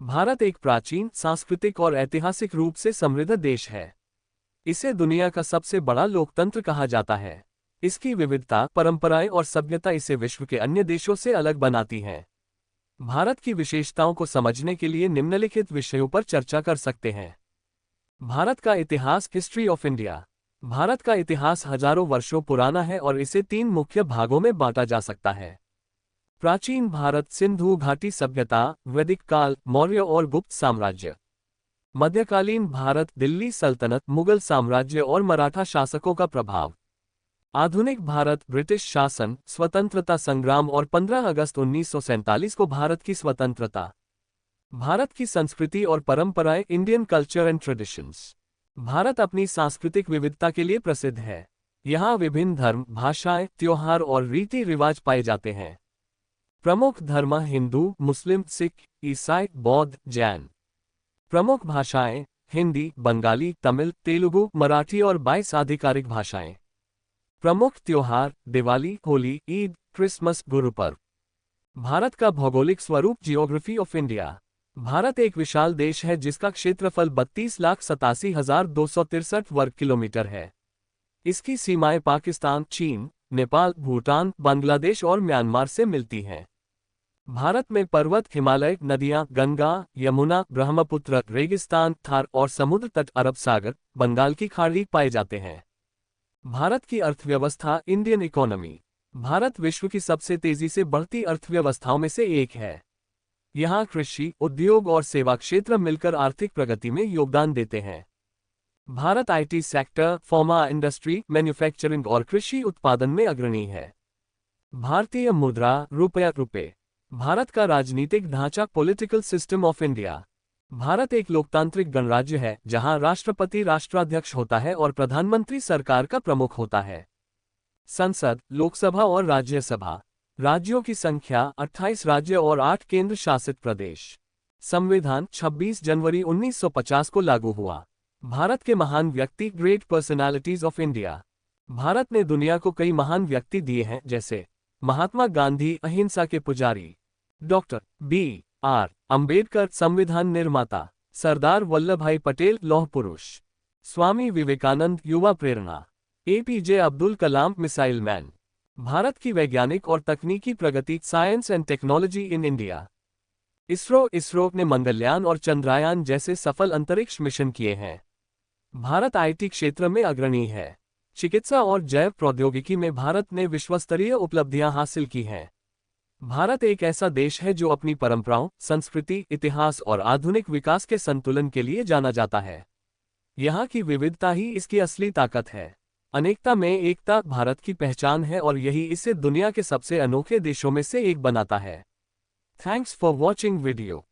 भारत एक प्राचीन, सांस्कृतिक और ऐतिहासिक रूप से समृद्ध देश है। इसे दुनिया का सबसे बड़ा लोकतंत्र कहा जाता है। इसकी विविधता, परंपराएं और सभ्यता इसे विश्व के अन्य देशों से अलग बनाती हैं। भारत की विशेषताओं को समझने के लिए निम्नलिखित विषयों पर चर्चा कर सकते हैं। भारत का इतिहास, हिस्ट्री ऑफ इंडिया। भारत का इतिहास हजारों वर्षों पुराना है और इसे 3 मुख्य भागों में बांटा जा सकता है। प्राचीन भारत, सिंधु घाटी सभ्यता, वैदिक काल, मौर्य और गुप्त साम्राज्य। मध्यकालीन भारत, दिल्ली सल्तनत, मुगल साम्राज्य और मराठा शासकों का प्रभाव। आधुनिक भारत, ब्रिटिश शासन, स्वतंत्रता संग्राम और 15 अगस्त 1947 को भारत की स्वतंत्रता। भारत की संस्कृति और परंपराएं, Indian culture and traditions. Bharat अपनी सांस्कृतिक विविधता के लिए प्रसिद्ध है। यहाँ विभिन्न धर्म, भाषाएं, त्योहार और रीति रिवाज पाए जाते हैं। प्रमुख धर्म हिंदू, मुस्लिम, सिख, ईसाई, बौद्ध, जैन। प्रमुख भाषाएं हिंदी, बंगाली, तमिल, तेलुगु, मराठी और 22 आधिकारिक भाषाएं। प्रमुख त्योहार दिवाली, होली, ईद, क्रिसमस, गुरुपर्व। भारत का भौगोलिक स्वरूप, जियोग्राफी ऑफ इंडिया। भारत एक विशाल देश है जिसका क्षेत्रफल 32,87,263 वर्ग किलोमीटर है। इसकी सीमाएं पाकिस्तान, चीन, नेपाल, भूटान, बांग्लादेश और म्यांमार से मिलती हैं। भारत में पर्वत, हिमालय, नदियां, गंगा, यमुना, ब्रह्मपुत्र, रेगिस्तान, थार और समुद्र तट, अरब सागर, बंगाल की खाड़ी पाए जाते हैं। भारत की अर्थव्यवस्था, इंडियन इकोनॉमी। भारत विश्व की सबसे तेजी से बढ़ती अर्थव्यवस्थाओं में से एक है। यहाँ कृषि, उद्योग और सेवा क्षेत्र मिलकर आर्थिक प्रगति में योगदान देते हैं। Bharat IT sector, pharma industry, manufacturing और कृषि उत्पादन में अग्रणी है। भारतीय मुद्रा, रुपये। भारत का राजनीतिक ढांचा, political system of India. Bharat एक लोकतांत्रिक गणराज्य है जहां राष्ट्रपति राष्ट्राध्यक्ष होता है और प्रधानमंत्री सरकार का प्रमुख होता है। संसद, लोकसभा और राज्यसभा। राज्यों की संख्या 28 राज्य और 8 केंद्र शासित प्रदेश। संविधान 26 जनवरी 1950 को लागू हुआ। भारत के महान व्यक्ति, great personalities of India. Bharat ने दुनिया को कई महान व्यक्ति दिए हैं, जैसे महात्मा गांधी, अहिंसा के पुजारी, डॉक्टर B.R. अंबेडकर, संविधान निर्माता, सरदार वल्लभभाई पटेल, लौह पुरुष, स्वामी विवेकानंद, युवा प्रेरणा, APJ Abdul Kalam, missile man. Bharat की वैज्ञानिक और तकनीकी प्रगति, science and technology in India. ISRO ने मंगलयान और चंद्रयान जैसे सफल अंतरिक्ष मिशन किए हैं। भारत आईटी क्षेत्र में अग्रणी है। चिकित्सा और जैव प्रौद्योगिकी में भारत ने विश्वस्तरीय उपलब्धियां हासिल की हैं। भारत एक ऐसा देश है जो अपनी परंपराओं, संस्कृति, इतिहास और आधुनिक विकास के संतुलन के लिए जाना जाता है। यहाँ की विविधता ही इसकी असली ताकत है। अनेकता में एकता भारत की पहचान है और यही इसे दुनिया के सबसे अनोखे देशों में से एक बनाता है। Thanks for watching video.